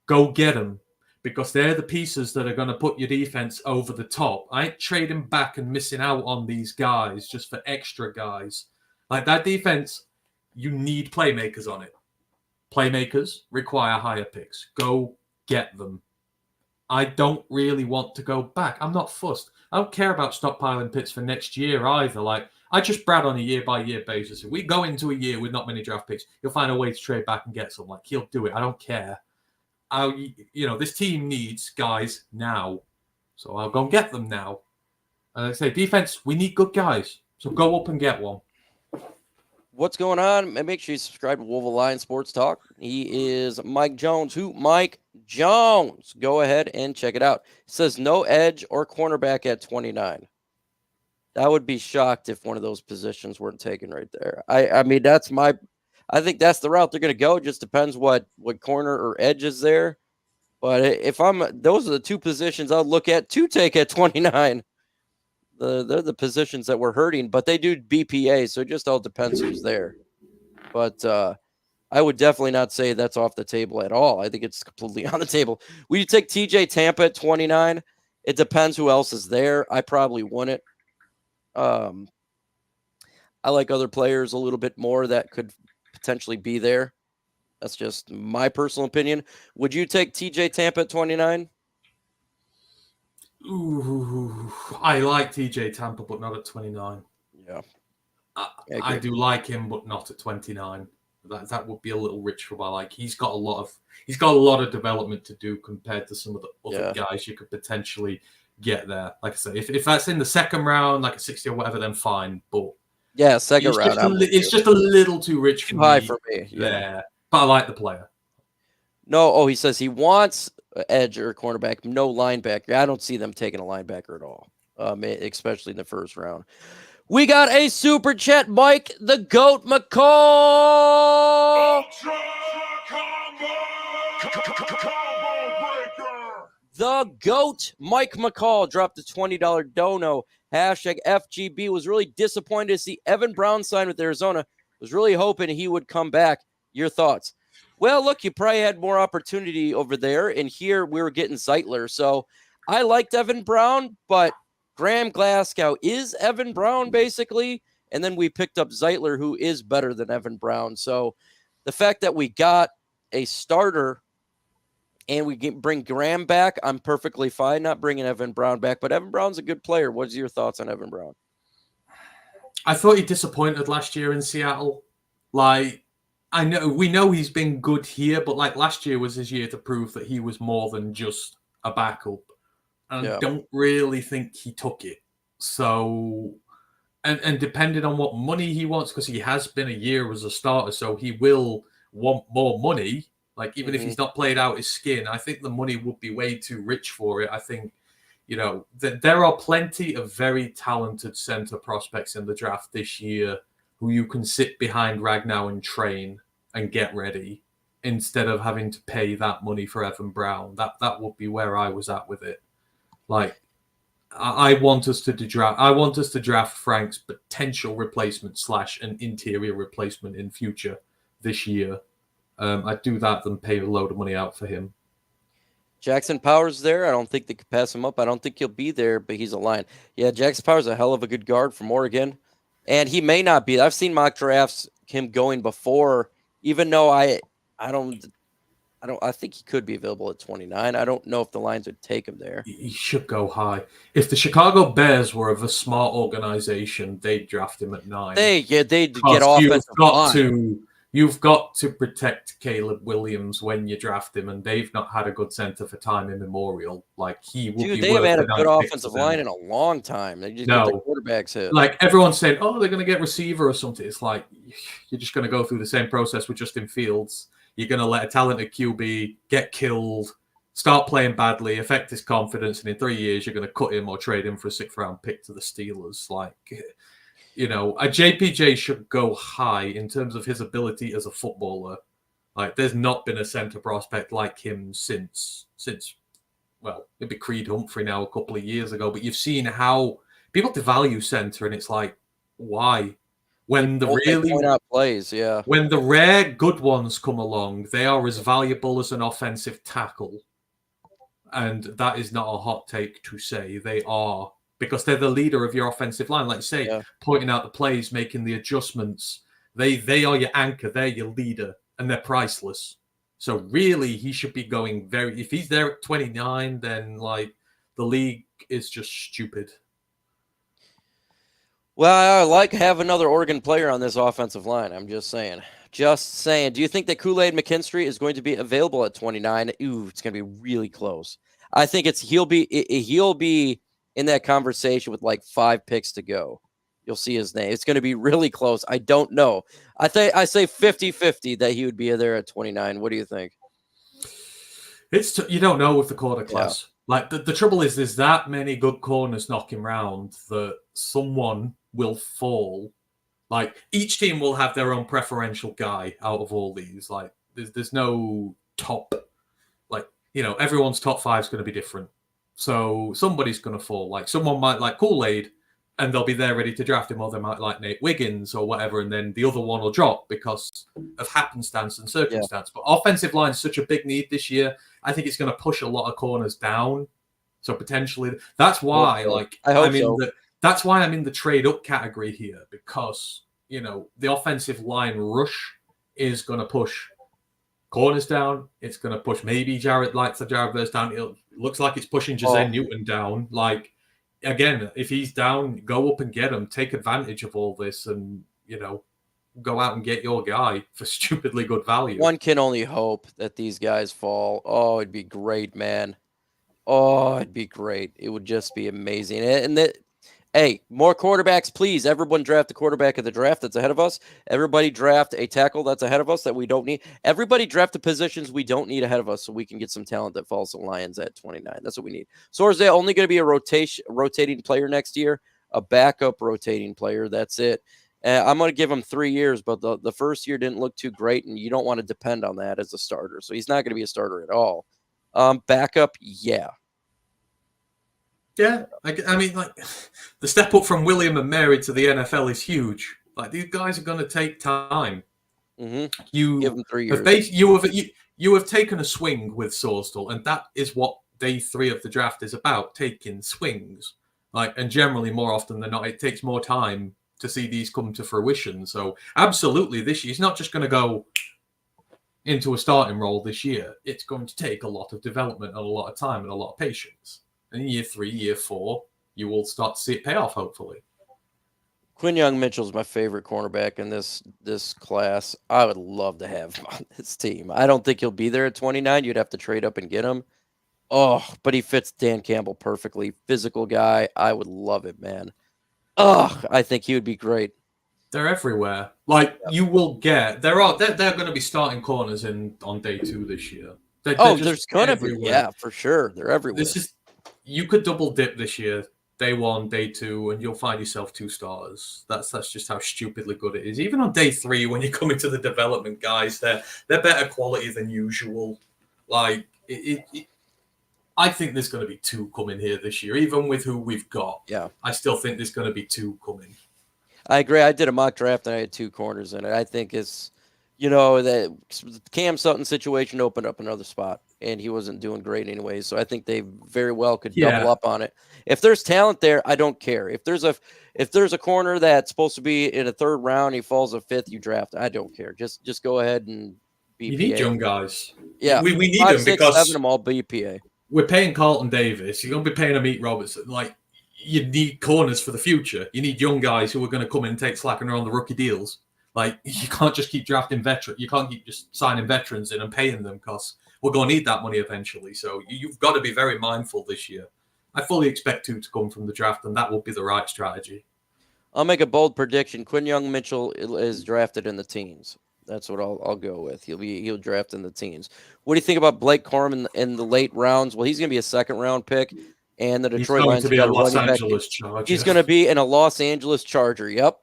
go get him. Because they're the pieces that are going to put your defense over the top. I ain't trading back and missing out on these guys just for extra guys. Like that defense, you need playmakers on it. Playmakers require higher picks. Go get them. I don't really want to go back. I'm not fussed. I don't care about stockpiling picks for next year either. Like, I just brad on a year-by-year basis. If we go into a year with not many draft picks, he'll find a way to trade back and get some. Like, he'll do it. I don't care. This team needs guys now. So I'll go and get them now. And I say, defense, we need good guys. So go up and get one. What's going on? And make sure you subscribe to Wolf Lion Sports Talk. He is Mike Jones. Who? Mike Jones. Go ahead and check it out. It says no edge or cornerback at 29. I would be shocked if one of those positions weren't taken right there. I mean, I think that's the route they're going to go. It just depends what corner or edge is there. But those are the two positions I'll look at to take at 29. They're the positions that we're hurting, but they do BPA, so it just all depends who's there. But I would definitely not say that's off the table at all. I think it's completely on the table. Will you take TJ Tampa at 29? It depends who else is there. I probably wouldn't. I like other players a little bit more that could potentially be there. That's just my personal opinion. Would you take TJ Tampa at 29? Ooh, I like TJ Tampa, but not at 29. Yeah. I do like him, but not at 29. That would be a little rich for my like. He's got a lot of development to do compared to some of the other guys you could potentially get there. Like I say, if that's in the second round, like a 60 or whatever, then fine. But yeah, second round. It's just a little too rich for high me. for me. Yeah, but I like the player. No, he says he wants edge or cornerback, no linebacker. I don't see them taking a linebacker at all, especially in the first round. We got a super chat, Mike the Goat McCall. The Goat Mike McCall dropped a $20 dono. Hashtag FGB. Was really disappointed to see Evan Brown sign with Arizona. Was really hoping he would come back. Your thoughts? Well, look, you probably had more opportunity over there, and here we were getting Zeitler. So I liked Evan Brown, but Graham Glasgow is Evan Brown, basically. And then we picked up Zeitler, who is better than Evan Brown. So the fact that we got a starter and we bring Graham back, I'm perfectly fine not bringing Evan Brown back. But Evan Brown's a good player. What's your thoughts on Evan Brown? I thought he disappointed last year in Seattle. Like, we know he's been good here, but like last year was his year to prove that he was more than just a backup. And I don't really think he took it. So, and depending on what money he wants, because he has been a year as a starter, so he will want more money. Like, even if he's not played out his skin, I think the money would be way too rich for it. I think, there are plenty of very talented center prospects in the draft this year who you can sit behind Ragnow and train and get ready instead of having to pay that money for Evan Brown. That would be where I was at with it. Like, I want us to draft Frank's potential replacement / an interior replacement in future this year. I'd do that than pay a load of money out for him. Jackson Powers there. I don't think they could pass him up. I don't think he'll be there, but he's a Lion. Yeah, Jackson Powers is a hell of a good guard from Oregon. And he may not be. I've seen mock drafts him going before, even though I think he could be available at 29. I don't know if the Lions would take him there. He should go high. If the Chicago Bears were of a smart organization, they'd draft him at 9. They'd get offensive line. You've got to protect Caleb Williams when you draft him, and they've not had a good center for time immemorial. Like, he would be. They haven't had a good offensive line in a long time. They just get their quarterbacks hit. Like, everyone's saying, oh, they're going to get receiver or something. It's like, you're just going to go through the same process with Justin Fields. You're going to let a talented QB get killed, start playing badly, affect his confidence, and in 3 years, you're going to cut him or trade him for a 6th-round pick to the Steelers. Like, a JPJ should go high in terms of his ability as a footballer. Like, there's not been a center prospect like him since maybe Creed Humphrey now a couple of years ago. But you've seen how people devalue center, and it's like, why? When the rare good ones come along, they are as valuable as an offensive tackle. And that is not a hot take to say. They are. because they're the leader of your offensive line. Like you say, pointing out the plays, making the adjustments. They are your anchor. They're your leader, and they're priceless. So really, he should be going very. If he's there at 29, then like the league is just stupid. Well, I like have another Oregon player on this offensive line. I'm just saying. Just saying. Do you think that Kool-Aid McKinstry is going to be available at 29? Ooh, it's going to be really close. I think he'll be in that conversation with like 5 picks to go. You'll see his name. It's going to be really close. I don't know. I say 50-50 that he would be there at 29. What do you think? You don't know with the corner class. Like the trouble is, there's that many good corners knocking around that someone will fall. Like each team will have their own preferential guy out of all these. Like there's no top. Like, you know, everyone's top 5 is going to be different. So somebody's going to fall. Like someone might like Kool-Aid and they'll be there ready to draft him, or they might like Nate Wiggins or whatever, and then the other one will drop because of happenstance and circumstance. But offensive line is such a big need this year. I think it's going to push a lot of corners down. So potentially, that's why, that's why I'm in the trade up category here, because, you know, the offensive line rush is going to push corners down. It's going to push maybe Jared Verse down. It looks like it's pushing Jazeen Newton down. Like, again, if he's down, go up and get him. Take advantage of all this and, you know, go out and get your guy for stupidly good value. One can only hope that these guys fall. Oh, it'd be great, man. Oh, it'd be great. It would just be amazing. And hey, more quarterbacks, please. Everyone draft a quarterback at the draft that's ahead of us. Everybody draft a tackle that's ahead of us that we don't need. Everybody draft the positions we don't need ahead of us so we can get some talent that falls to Lions at 29. That's what we need. So is there only going to be a rotating player next year? A backup rotating player. That's it. I'm going to give him 3 years, but the first year didn't look too great, and you don't want to depend on that as a starter. So he's not going to be a starter at all. Backup, yeah. Yeah, I mean, like, the step up from William and Mary to the NFL is huge. Like, these guys are going to take time. Mm-hmm. You give them 3 years. You have taken a swing with Sorsdal, and that is what day 3 of the draft is about: taking swings. Like, and generally, more often than not, it takes more time to see these come to fruition. So, absolutely, this year, he's not just going to go into a starting role this year. It's going to take a lot of development and a lot of time and a lot of patience. And in year 3, year 4, you will start to see it pay off, hopefully. Quinn Young-Mitchell's my favorite cornerback in this class. I would love to have him on this team. I don't think he'll be there at 29. You'd have to trade up and get him. Oh, but he fits Dan Campbell perfectly. Physical guy. I would love it, man. Oh, I think he would be great. They're everywhere. Like, you will get... They're going to be starting corners on day 2 this year. They're there's going to be. Yeah, for sure. They're everywhere. You could double dip this year, day 1, day 2, and you'll find yourself 2 starters. That's just how stupidly good it is. Even on day 3, when you come into the development guys, they're better quality than usual. Like, I think there's going to be 2 coming here this year, even with who we've got. Yeah, I still think there's going to be 2 coming. I agree. I did a mock draft and I had 2 corners in it. I think it's, that Cam Sutton situation opened up another spot, and he wasn't doing great anyway. So I think they very well could double up on it. If there's talent there, I don't care. If there's a corner that's supposed to be in a 3rd round, he falls a 5th, you draft. I don't care. Just go ahead and BPA. You need young guys. Yeah, we need 5, them 6, because 7 them all BPA. We're paying Carlton Davis. You're going to be paying Amit Robertson. Like, you need corners for the future. You need young guys who are going to come in and take slack and are on the rookie deals. Like, you can't just keep drafting veterans. You can't keep just signing veterans in and paying them, because we're going to need that money eventually. So you've got to be very mindful this year. I fully expect 2 to come from the draft, and that will be the right strategy. I'll make a bold prediction. Quinn Young-Mitchell is drafted in the teens. That's what I'll go with. He'll draft in the teens. What do you think about Blake Corum in the late rounds? Well, he's going to be a 2nd-round pick, and the Detroit Lions to be a Los Angeles Charger. He's going to be in a Los Angeles Charger. Yep.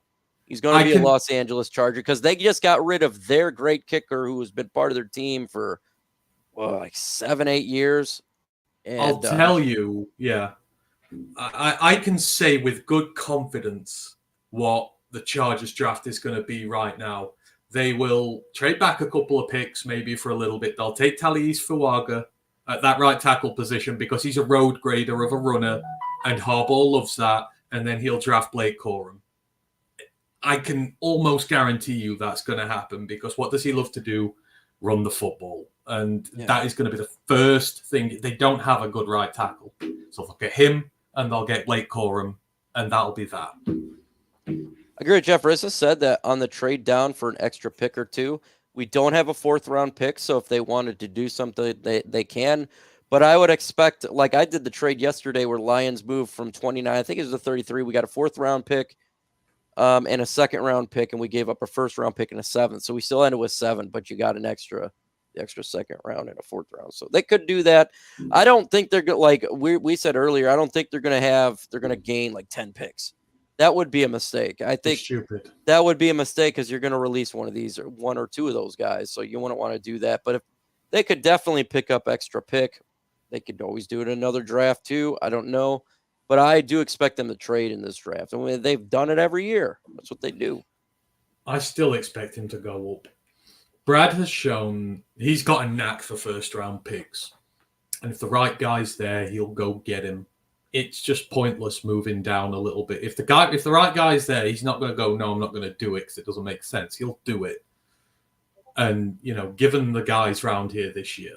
He's going to be a Los Angeles Charger, because they just got rid of their great kicker who has been part of their team for like 7-8 years. And, I'll tell you, I can say with good confidence what the Chargers draft is going to be right now. They will trade back a couple of picks, maybe for a little bit. They'll take Talise Fuaga at that right tackle position, because he's a road grader of a runner, and Harbaugh loves that, and then he'll draft Blake Corum. I can almost guarantee you that's going to happen, because what does he love to do? Run the football. And that is going to be the first thing. They don't have a good right tackle. So they'll get him, and they'll get Blake Corum, and that'll be that. I agree with Jeff. Rissa said that on the trade down for an extra pick or two, we don't have a 4th-round pick, so if they wanted to do something, they can. But I would expect, like I did the trade yesterday where Lions moved from 29, I think it was a 33. We got a 4th-round pick and a 2nd-round pick, and we gave up a 1st-round pick and a 7th. So we still ended with 7, but you got the extra 2nd round and a 4th round. So they could do that. I don't think they're going, like we said earlier, I don't think they're going to gain like 10 picks. That would be a mistake. I think stupid. That would be a mistake, because you're going to release one of these, or 1 or 2 of those guys. So you wouldn't want to do that. But if they could definitely pick up extra pick, they could always do it in another draft too. I don't know, but I do expect them to trade in this draft. I mean, they've done it every year. That's what they do. I still expect him to go up. Brad has shown he's got a knack for 1st-round picks. And if the right guy's there, he'll go get him. It's just pointless moving down a little bit. If the right guy's there, he's not going to go, no, I'm not going to do it because it doesn't make sense. He'll do it. And, given the guys round here this year,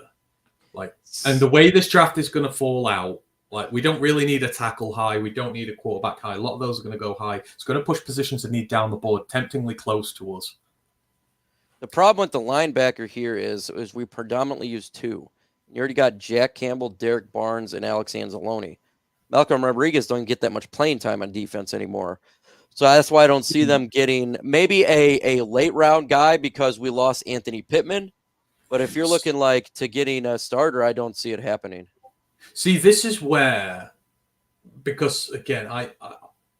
and the way this draft is going to fall out, we don't really need a tackle high. We don't need a quarterback high. A lot of those are going to go high. It's going to push positions that need down the board, temptingly close to us. The problem with the linebacker here is we predominantly use 2. You already got Jack Campbell, Derek Barnes, and Alex Anzalone. Malcolm Rodriguez don't get that much playing time on defense anymore. So that's why I don't see them getting maybe a late round guy, because we lost Anthony Pittman. But if you're looking to getting a starter, I don't see it happening. See, this is where, because again, I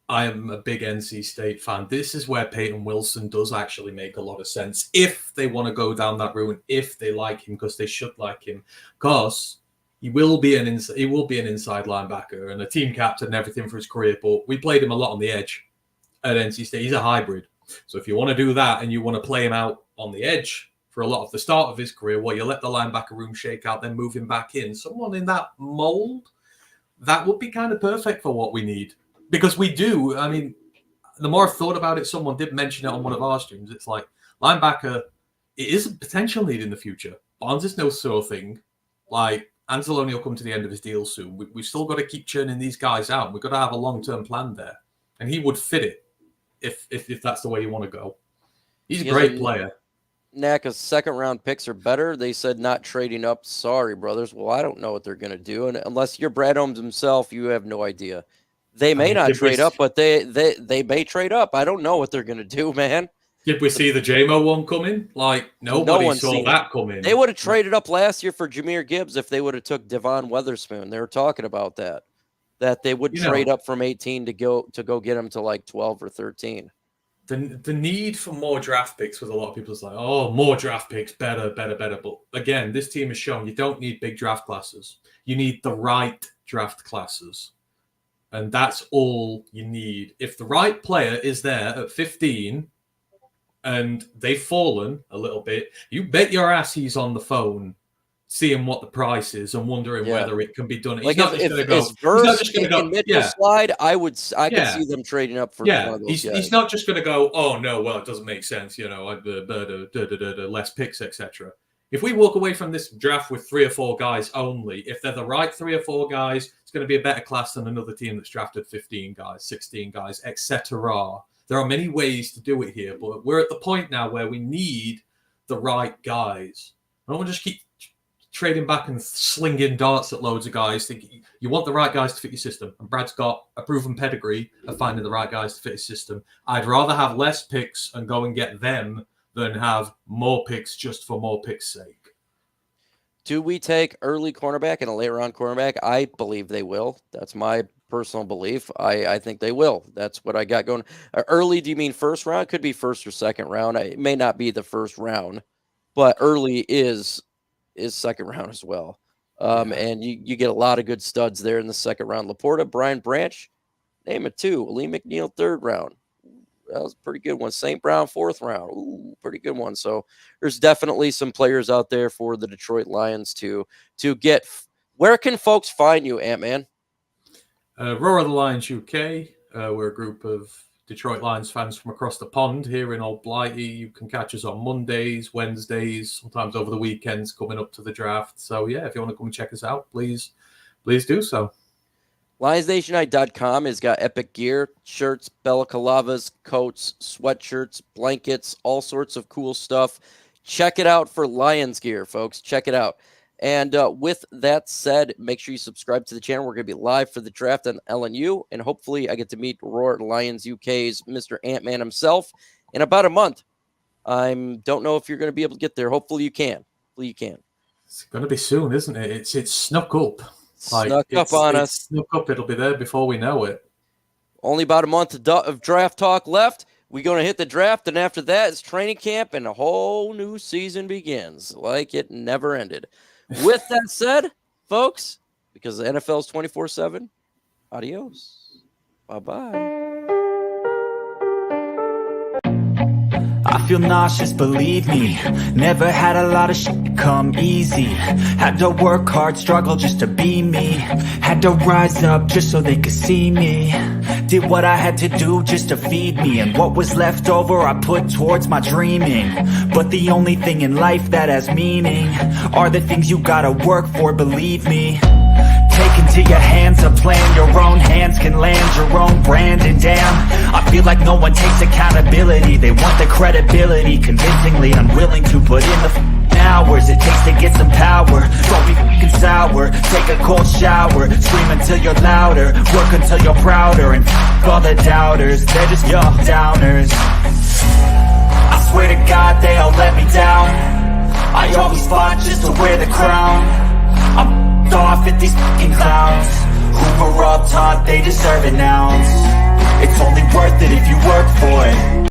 am a big NC State fan. This is where Peyton Wilson does actually make a lot of sense if they want to go down that route, and if they like him, because they should like him, because he will be an inside linebacker and a team captain and everything for his career. But we played him a lot on the edge at NC State. He's a hybrid. So if you want to do that and you want to play him out on the edge for a lot of the start of his career, you let the linebacker room shake out, then move him back in. Someone in that mold, that would be kind of perfect for what we need. Because we do, I mean, the more I've thought about it, someone did mention it on one of our streams. It's like, linebacker, it is a potential need in the future. Barnes is no sure thing. Anzalone will come to the end of his deal soon. We've still got to keep churning these guys out. We've got to have a long-term plan there. And he would fit it if that's the way you want to go. He's a great player. Knack of 2nd-round picks are better. They said not trading up. Sorry, brothers. Well, I don't know what they're going to do. And unless you're Brad Holmes himself, you have no idea. They may not trade up, but they may trade up. I don't know what they're going to do, man. Did we see the JMO one coming? Nobody saw that coming. They would have traded up last year for Jahmyr Gibbs if they would have took Devon Witherspoon. They were talking about that they would trade up from 18 to go get him to 12 or 13. The need for more draft picks with a lot of people is more draft picks, better. But again, this team has shown you don't need big draft classes. You need the right draft classes. And that's all you need. If the right player is there at 15 and they've fallen a little bit, you bet your ass he's on the phone seeing what the price is and wondering whether it can be done. He's not just going to go. He's not just going to go. Slide. I could see them trading up for one of those guys. He's not just going to go, oh no, well it doesn't make sense, less picks, etc. If we walk away from this draft with 3 or 4 guys only, if they're the right 3 or 4 guys, it's going to be a better class than another team that's drafted 15 guys, 16 guys, etc. There are many ways to do it here, but we're at the point now where we need the right guys. I don't want to just keep trading back and slinging darts at loads of guys. You want the right guys to fit your system, and Brad's got a proven pedigree of finding the right guys to fit his system. I'd rather have less picks and go and get them than have more picks just for more picks' sake. Do we take early cornerback and a later round cornerback? I believe they will. That's my personal belief. I think they will. That's what I got going. Early, do you mean 1st round? Could be 1st or 2nd round. It may not be the 1st round, but early is 2nd round as well. And you get a lot of good studs there in the 2nd round. Laporta, Brian Branch, name it 2. Lee McNeil, 3rd round. That was a pretty good one. St. Brown, 4th round. Ooh, pretty good one. So there's definitely some players out there for the Detroit Lions to get. Where can folks find you, Ant-Man? Roar of the Lions UK. We're a group of Detroit Lions fans from across the pond here in Old Blighty. You can catch us on Mondays, Wednesdays, sometimes over the weekends coming up to the draft. So, yeah, if you want to come and check us out, please do so. LionsNationUnite.com has got epic gear, shirts, balaclavas, coats, sweatshirts, blankets, all sorts of cool stuff. Check it out for Lions gear, folks. Check it out. And with that said, make sure you subscribe to the channel. We're going to be live for the draft on LNU, and hopefully I get to meet Roar Lions UK's Mr. Ant-Man himself in about a month. I don't know if you're going to be able to get there. Hopefully you can. Hopefully you can. It's going to be soon, isn't it? It's snuck up. Snuck up on us. Snuck up. It'll be there before we know it. Only about a month of draft talk left. We're going to hit the draft, and after that, it's training camp, and a whole new season begins like it never ended. With that said, folks, because the NFL is 24/7, adios. Bye-bye. I feel nauseous, believe me. Never had a lot of shit come easy. Had to work hard, struggle just to be me. Had to rise up just so they could see me. Did what I had to do just to feed me. And what was left over I put towards my dreaming. But the only thing in life that has meaning are the things you gotta work for, believe me. Take into your hands a plan. Your own hands can land your own brand. And damn, I feel like no one takes accountability. They want the credibility, convincingly unwilling to put in the hours it takes to get some power. Don't be fucking sour, take a cold shower. Scream until you're louder, work until you're prouder. And all the doubters, they're just young downers. I swear to God they all let me down. I always fought just to wear the crown. I'm off at these fucking clowns who were all taught they deserve an ounce. It's only worth it if you